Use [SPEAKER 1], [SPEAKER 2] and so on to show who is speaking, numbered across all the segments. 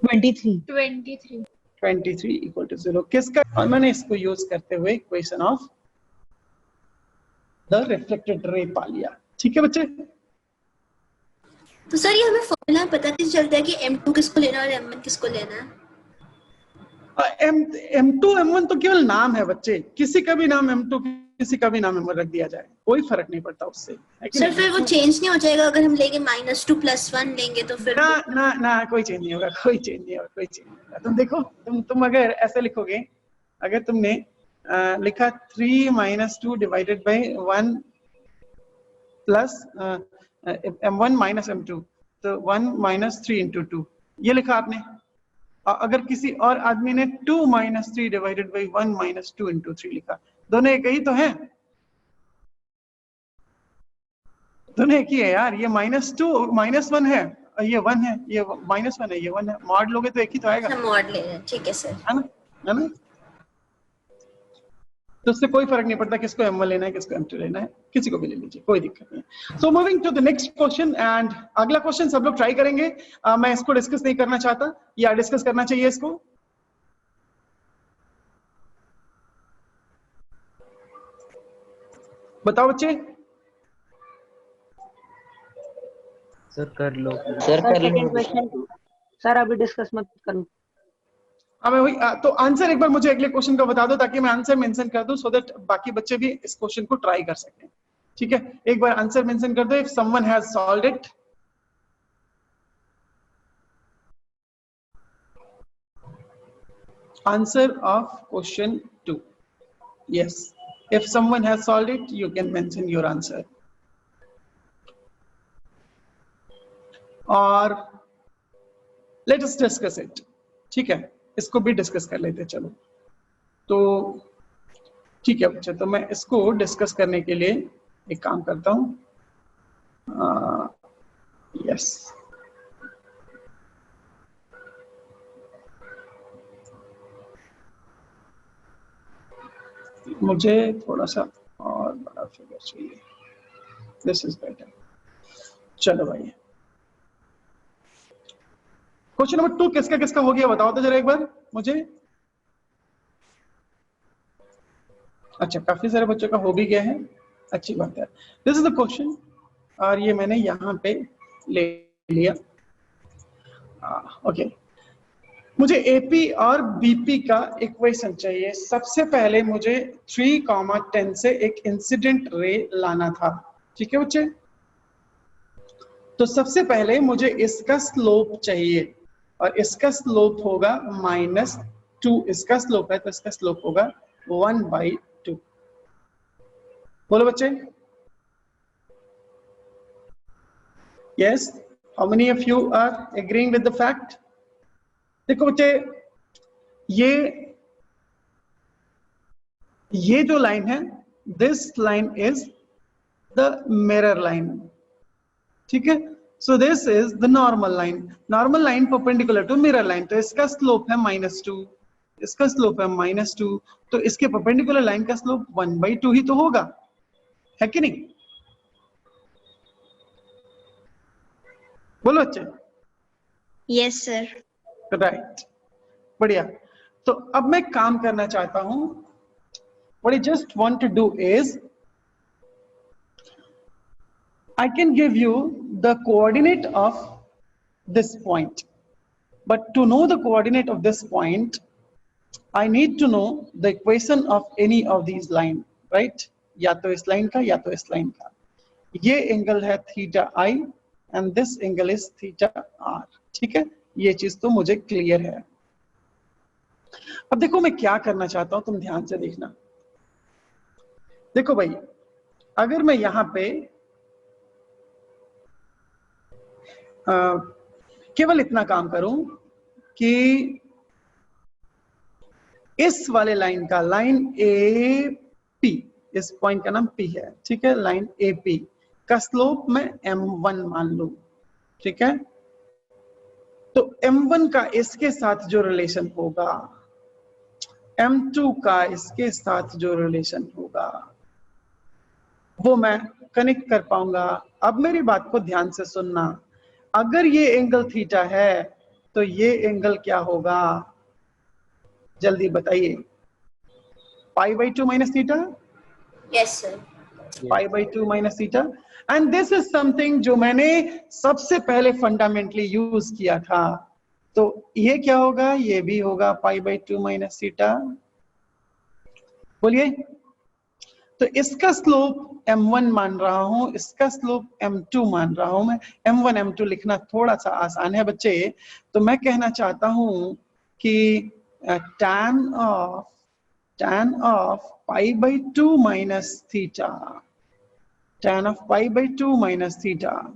[SPEAKER 1] 23 equal to 0 किसका, और मैंने इसको यूज करते हुए equation of the reflected ray पा लिया। ठीक है बच्चे,
[SPEAKER 2] तो सर ये हमें फॉर्मूला पता कैसे चलता है कि M2 किसको लेना है और M1 किसको लेना है?
[SPEAKER 1] M2 M1 तो केवल नाम है बच्चे, किसी का भी नाम M2 किसी का भी नाम M1 रख दिया जाए, कोई फर्क नहीं पड़ता उससे, है कि
[SPEAKER 2] सर
[SPEAKER 1] नहीं?
[SPEAKER 2] फिर वो चेंज नहीं हो जाएगा अगर हम लेंगे -2 +1 लेंगे तो फिर
[SPEAKER 1] ना ना ना कोई चेंज नहीं होगा, कोई चेंज नहीं होगा, कोई चेंज नहीं होगा। तुम देखो, तुम अगर ऐसे लिखोगे, अगर तुमने लिखा 3 - 2 divided by 1 plus M1 - M2, तो 1 - 3 × 2 ये लिखा आपने। अगर किसी और आदमी ने 2 - 3 डिवाइडेड बाई 1 - 2 × 3 लिखा, दोनों एक ही तो हैं, दोनों एक ही है यार। ये -2 -1 है, ये 1 है, ये -1 है, ये 1 है, मॉड लोगे तो एक ही तो आएगा,
[SPEAKER 2] हम मॉड ले रहे हैं। ठीक है सर,
[SPEAKER 1] है ना, है ना? तो उससे कोई फर्क नहीं पड़ता किसको M1 लेना है किसको M2 लेना है, किसी को भी ले लीजिए, कोई दिक्कत नहीं। So moving to the next question, and अगला क्वेश्चन सब लोग ट्राई करेंगे। मैं इसको डिस्कस नहीं करना चाहता, या डिस्कस करना चाहिए इसको? बताओ बच्चे।
[SPEAKER 3] सर कर लो।
[SPEAKER 4] सर सेकंड क्वेश्चन सर अभी डिस्कस मत करो।
[SPEAKER 1] हाँ मैं वही, तो आंसर एक बार मुझे अगले क्वेश्चन का बता दो ताकि मैं आंसर मेंशन कर दूं, सो दैट बाकी बच्चे भी इस क्वेश्चन को ट्राई कर सकें। ठीक है, एक बार आंसर मेंशन कर दो if someone has solved it. Answer of question 2, yes, if someone has solved it you can mention your answer, और let us discuss it। ठीक है, इसको भी डिस्कस कर लेते हैं, चलो। तो ठीक है बच्चे, तो मैं इसको डिस्कस करने के लिए एक काम करता हूँ, यस, मुझे थोड़ा सा और बड़ा फिगर चाहिए, दिस इज बेटर। चलो भाई, क्वेश्चन नंबर 2 किसका किसका हो गया बताओ तो जरा एक बार मुझे। अच्छा, काफी सारे बच्चों का हो भी गया है, अच्छी बात है। दिस इज द क्वेश्चन, और ये मैंने यहाँ पे ले लिया। ओके, मुझे एपी और बीपी का इक्वेशन चाहिए। सबसे पहले मुझे 3, 10 से एक इंसिडेंट रे लाना था। ठीक है बच्चे, तो सबसे पहले मुझे इसका स्लोप चाहिए, और इसका स्लोप होगा -2, इसका स्लोप है तो इसका स्लोप होगा 1/2। बोलो बच्चे, yes, how many of you are agreeing with the fact? देखो बच्चे, ये जो लाइन है, this line is the mirror line. ठीक है, so this is the normal line, normal line perpendicular to mirror line, तो इसका स्लोप है -2, इसका स्लोप है -2, तो इसके परपेंडिकुलर लाइन का स्लोप 1/2 ही तो होगा, है कि नहीं? बोलो बच्चे।
[SPEAKER 2] Yes sir.
[SPEAKER 1] राइट, बढ़िया। तो अब मैं काम करना चाहता हूं, what I just want to do is I can give you the coordinate of this point, but to know the coordinate of this point I need to know the equation of any of these line, right? या तो इस line का या तो इस line का। ये angle है θi and this angle is θr। ठीक है, ये चीज तो मुझे क्लियर है। अब देखो मैं क्या करना चाहता हूं, तुम ध्यान से देखना। देखो भाई, अगर मैं यहां पे केवल इतना काम करूं कि इस वाले लाइन का, लाइन ए पी, इस पॉइंट का नाम पी है, ठीक है, लाइन ए पी का स्लोप मैं m1 मान लूं। ठीक है, तो m1 का इसके साथ जो रिलेशन होगा, m2 का इसके साथ जो रिलेशन होगा, वो मैं कनेक्ट कर पाऊंगा। अब मेरी बात को ध्यान से सुनना, अगर ये एंगल थीटा है तो ये एंगल क्या होगा, जल्दी बताइए। π/2 minus theta,
[SPEAKER 2] Yes, sir.
[SPEAKER 1] π/2 minus theta. And this is something जो मैंने सबसे पहले फंडामेंटली यूज किया था। तो ये क्या होगा, ये भी होगा π/2 माइनस थीटा। बोलिए। तो इसका स्लोप m1 मान रहा हूं, इसका स्लोप m2 मान रहा हूं मैं। m1 m2 लिखना थोड़ा सा आसान है बच्चे। तो मैं कहना चाहता हूं कि tan of π/2 minus theta, tan of π/2 minus theta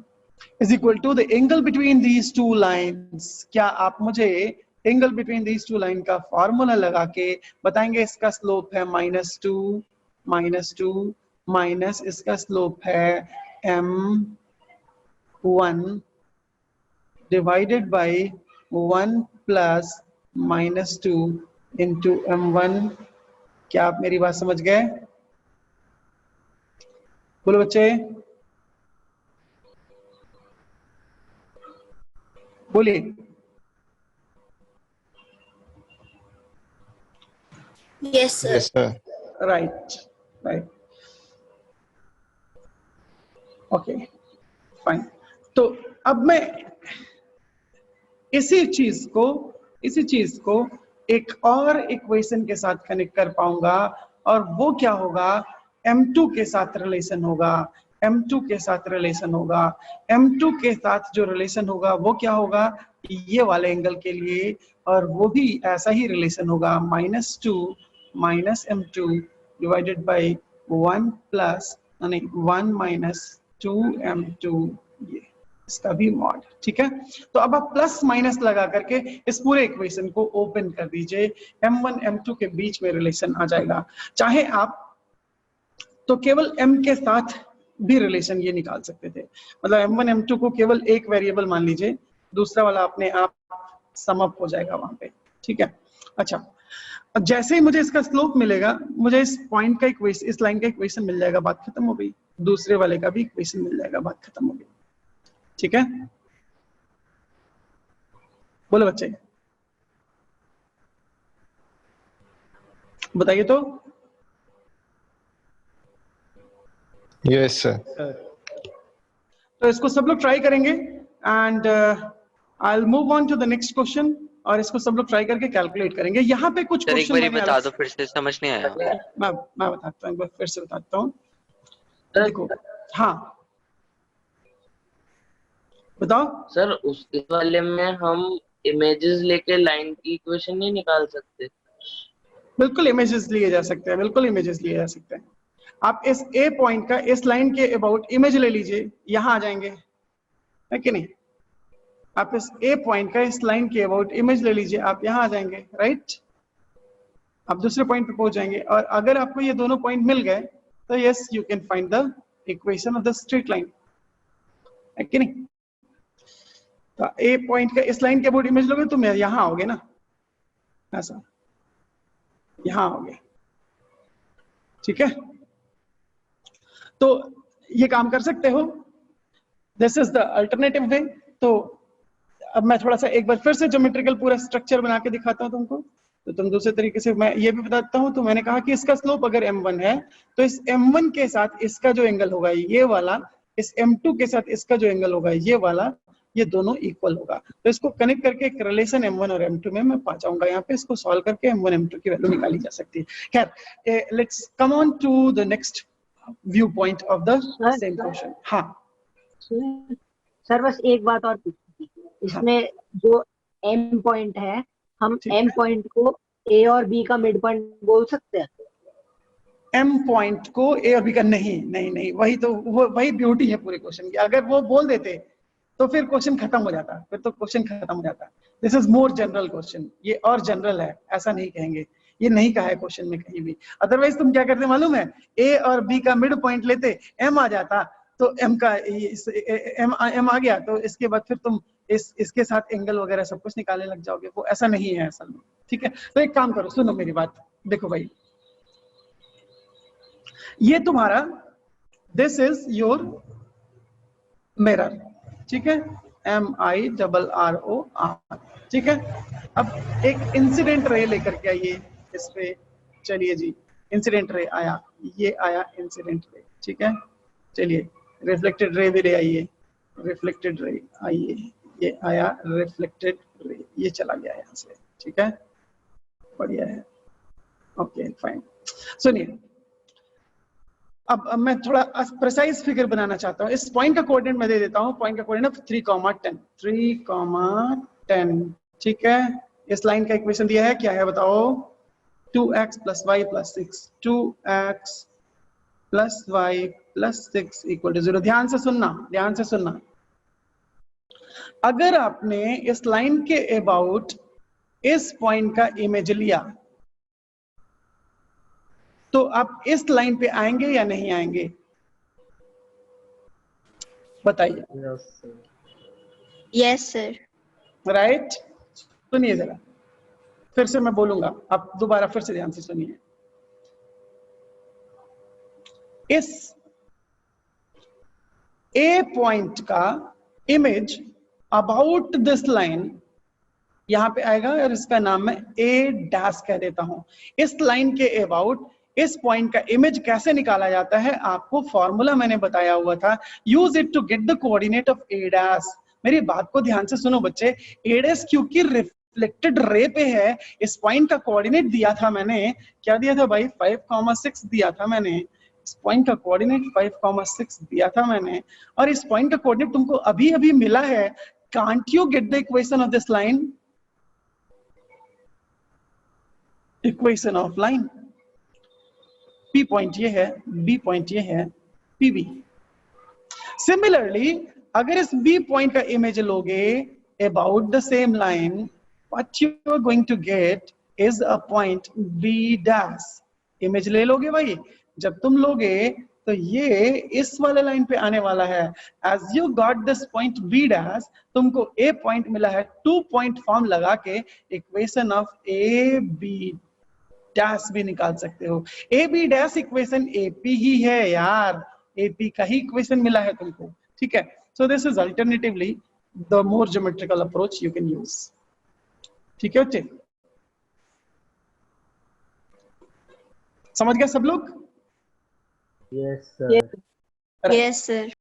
[SPEAKER 1] is equal to the angle between these two lines। क्या आप मुझे angle between these two line का फॉर्मूला लगा के बताएंगे? इसका स्लोप है -2 माइनस इसका स्लोप है m1 divided by 1 plus -2 into m1। क्या आप मेरी बात समझ गए? बोलो बच्चे, बोलिए।
[SPEAKER 2] Yes, sir.
[SPEAKER 5] Yes, sir.
[SPEAKER 1] Right, okay, fine. तो अब मैं इसी चीज को एक और इक्वेशन के साथ कनेक्ट कर पाऊंगा, और वो क्या होगा, m2 के साथ रिलेशन होगा। m2 के साथ जो रिलेशन होगा वो क्या होगा, ये वाले एंगल के लिए, और वो भी ऐसा ही रिलेशन होगा, -2 minus m2 divided by 1 plus 1 minus 2m2, ये इसका भी मॉड। ठीक है, तो अब आप प्लस माइनस लगा करके इस पूरे इक्वेशन को ओपन कर दीजिए, m1 m2 के बीच में रिलेशन आ जाएगा। चाहे आप तो केवल m के साथ भी रिलेशन ये निकाल सकते थे, मतलब m1 m2 को केवल एक वेरिएबल मान लीजिए, दूसरा वाला अपने आप सम अप हो जाएगा वहां पे। ठीक है, अच्छा, अब जैसे ही मुझे इसका स्लोप मिलेगा, मुझे इस पॉइंट का इक्वेशन, इस लाइन का इक्वेशन मिल जाएगा, बात खत्म हो गई। दूसरे वाले का भी इक्वेशन मिल जाएगा, बात खत्म हो गई। ठीक है, बोलो बच्चे, बताइए तो।
[SPEAKER 5] Yes, sir.
[SPEAKER 1] तो इसको सब लोग ट्राई करेंगे, and I will move on to the next question, और इसको सब लोग ट्राई करके कैलकुलेट करेंगे। यहाँ पे कुछ
[SPEAKER 6] सर एक
[SPEAKER 1] क्वेश्चन
[SPEAKER 6] बार बता दो, फिर से समझ नहीं आया।
[SPEAKER 1] मैं बताता हूँ, एक बार फिर से बताता हूँ। देखो, हाँ बताओ।
[SPEAKER 7] सर उस इस वाले में हम इमेजेस लेके लाइन की इक्वेशन नहीं निकाल सकते?
[SPEAKER 1] बिल्कुल इमेजेस लिए जा सकते हैं, बिल्कुल इमेजेस लिए जा सकते हैं। आप इस ए पॉइंट का इस लाइन के अबाउट इमेज ले लीजिए, यहां आ जाएंगे, है कि नहीं? आप इस ए पॉइंट का इस लाइन के अबाउट इमेज ले लीजिए, आप यहां आ जाएंगे, राइट? आप दूसरे पॉइंट पे पहुंच जाएंगे, और अगर आपको ये दोनों पॉइंट मिल गए तो yes, you can find the equation of the straight line, है कि नहीं? तो ए पॉइंट का इस लाइन के अबाउट इमेज लोगे तो मैं यहां आओगे ना, ऐसा यहां आओगे। ठीक है, तो ये काम कर सकते हो, दिस इज द अल्टरनेटिव वे। तो अब मैं थोड़ा सा एक बार फिर से ज्योमेट्रिकल पूरा स्ट्रक्चर बना के दिखाता हूं तुमको, तो तुम दूसरे तरीके से, मैं ये भी बताता हूं। तो मैंने कहा कि इसका स्लोप अगर m1 है, तो इस m1 के साथ इसका जो एंगल होगा ये वाला, इस m2 के साथ इसका जो एंगल होगा ये वाला, ये दोनों इक्वल होगा। तो इसको कनेक्ट करके एक रिलेशन m1 और m2 में मैं पा जाऊंगा। यहाँ पे इसको सॉल्व करके m1 m2 की वैल्यू निकाली जा सकती है। खैर, let's come on to the next view point of the same question. हाँ
[SPEAKER 4] सर, बस एक बात और पूछनी थी, इसमें जो एम पॉइंट है, हम एम पॉइंट को ए और बी का मिड पॉइंट बोल सकते हैं?
[SPEAKER 1] एम पॉइंट को ए और बी का नहीं, वही तो वही ब्यूटी है पूरे क्वेश्चन की। अगर वो बोल देते तो फिर क्वेश्चन खत्म हो जाता, फिर तो क्वेश्चन खत्म हो जाता। This is more general question, ये और जनरल है, ऐसा नहीं कहेंगे, ये नहीं कहा है क्वेश्चन में कहीं भी। अदरवाइज तुम क्या करते मालूम है, ए और बी का मिड पॉइंट लेते, एम आ जाता, तो एम का एम आ गया, तो इसके बाद फिर तुम इसके साथ एंगल वगैरह सब कुछ निकालने लग जाओगे। वो ऐसा नहीं है असल में। ठीक है, तो एक काम करो, सुनो मेरी बात, देखो भाई, ये तुम्हारा, दिस इज योर मिरर, ठीक है? MIRROR, ठीक है। अब एक इंसिडेंट रे लेकर के आइए इस पे, चलिए जी, इंसिडेंट रे आया, ये आया इंसिडेंट रे, ठीक है। चलिए रिफ्लेक्टेड रे भी ले आइए, रिफ्लेक्टेड रे आइए, ये आया रिफ्लेक्टेड रे, ये चला गया यहाँ से, ठीक है, बढ़िया है, ओके फाइन। सुनिए, अब मैं थोड़ा प्रिसाइज फिगर बनाना चाहता हूँ। इस पॉइंट का कोऑर्डिनेट मैं दे देता हूँ, पॉइंट का कोऑर्डिनेट 3,10, 3,10, ठीक है। इस लाइन का इक्वेशन दिया है, क्या है बताओ? 2x + y + 6, 2x + y + 6 = 0। ध्यान से सुनना, ध्यान से सुनना। अगर आपने इस लाइन के अबाउट इस पॉइंट का इमेज लिया तो आप इस लाइन पे आएंगे या नहीं आएंगे? बताइए।
[SPEAKER 3] Yes sir.
[SPEAKER 2] Yes sir.
[SPEAKER 1] Right, सुनिए जरा, फिर से मैं बोलूंगा, आप दोबारा फिर से ध्यान से सुनिए। इस ए पॉइंट का इमेज अबाउट दिस लाइन यहां पे आएगा और इसका नाम मैं A' कह देता हूं। इस लाइन के अबाउट इस पॉइंट का इमेज कैसे निकाला जाता है, आपको फॉर्मूला मैंने बताया हुआ था, use it to get the coordinate of A'। मेरी बात को ध्यान से सुनो बच्चे, A' क्योंकि रिफ्लेक्टेड रे पे है, इस पॉइंट का कोऑर्डिनेट दिया था मैंने, क्या दिया था भाई? 5,6 दिया था मैंने, इस पॉइंट का कोऑर्डिनेट 5,6 दिया था मैंने, और इस पॉइंट का कोऑर्डिनेट तुमको अभी अभी मिला है। Can't you get the equation of this line? Equation of line, P point ये है, B पॉइंट ये है, PB। सिमिलरली अगर इस B पॉइंट का इमेज लोगे about the same line, what you are going to get is a point B'। Image ले लोगे भाई, जब तुम लोगे तो ये इस वाले लाइन पे आने वाला है। As you got this point B', तुमको A पॉइंट मिला है, 2 पॉइंट फॉर्म लगा के इक्वेशन ऑफ AB' भी निकाल सकते हो। AB' इक्वेशन AP ही है यार, AP का ही इक्वेशन मिला है तुमको, ठीक है। So this is alternatively the more geometrical approach you can use, ठीक है बच्चे? समझ गया सब लोग?
[SPEAKER 3] Yes sir.
[SPEAKER 2] Yes sir.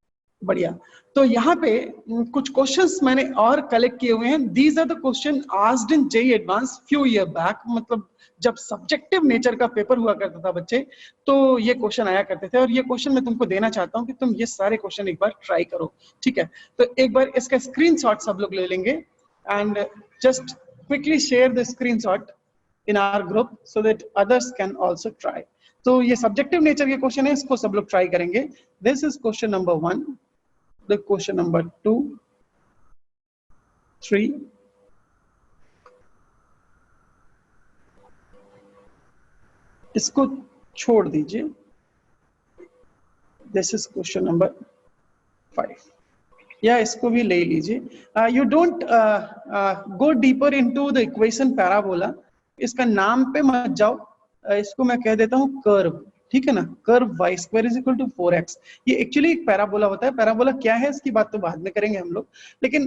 [SPEAKER 1] बढ़िया। तो यहाँ पे कुछ क्वेश्चंस मैंने और कलेक्ट किए हुए हैं। These are the question asked in JEE advance few year back, मतलब जब सब्जेक्टिव नेचर का पेपर हुआ करता था बच्चे, तो ये क्वेश्चन आया करते थे, और ये क्वेश्चन मैं तुमको देना चाहता हूँ कि तुम ये सारे क्वेश्चन एक बार ट्राई करो, ठीक है। तो एक बार इसका स्क्रीनशॉट सब लोग ले लेंगे and just quickly share the screenshot in our group so that others can also try. तो ये सब्जेक्टिव नेचर के क्वेश्चन है, इसको सब लोग ट्राई करेंगे। This is question number 1, the question number 2, 3, इसको छोड़ दीजिए। दिस इज क्वेश्चन नंबर 5, या इसको भी ले लीजिए। You don't go deeper into the equation parabola, इसका नाम पे मत जाओ, इसको मैं कह देता हूँ कर्व, ठीक है ना। कर्व y² = 4x, ये एक्चुअली एक पैराबोला होता है। पैराबोला क्या है इसकी बात तो बाद में करेंगे हम लोग, लेकिन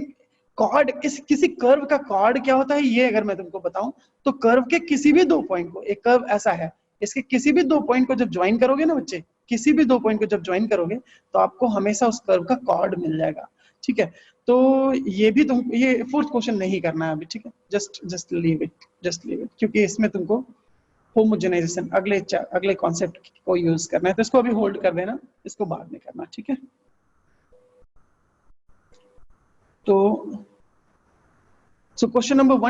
[SPEAKER 1] कॉर्ड, किसी कर्व का कॉर्ड क्या होता है ये अगर मैं तुमको बताऊं, तो कर्व के किसी भी 2 पॉइंट को, एक कर्व ऐसा है, इसके किसी भी 2 पॉइंट को जब ज्वाइन करोगे ना बच्चे, किसी भी 2 पॉइंट को जब ज्वाइन करोगे तो आपको हमेशा उस कर्व का कॉर्ड मिल जाएगा, ठीक है। तो ये भी तुम, ये 4th क्वेश्चन नहीं करना है अभी, ठीक है। जस्ट लीव इट, क्योंकि इसमें तुमको होमोजेनाइजेशन अगले कॉन्सेप्ट को यूज करना है, तो इसको अभी होल्ड कर देना, इसको बाद में करना, ठीक है। तो क्वेश्चन नंबर 1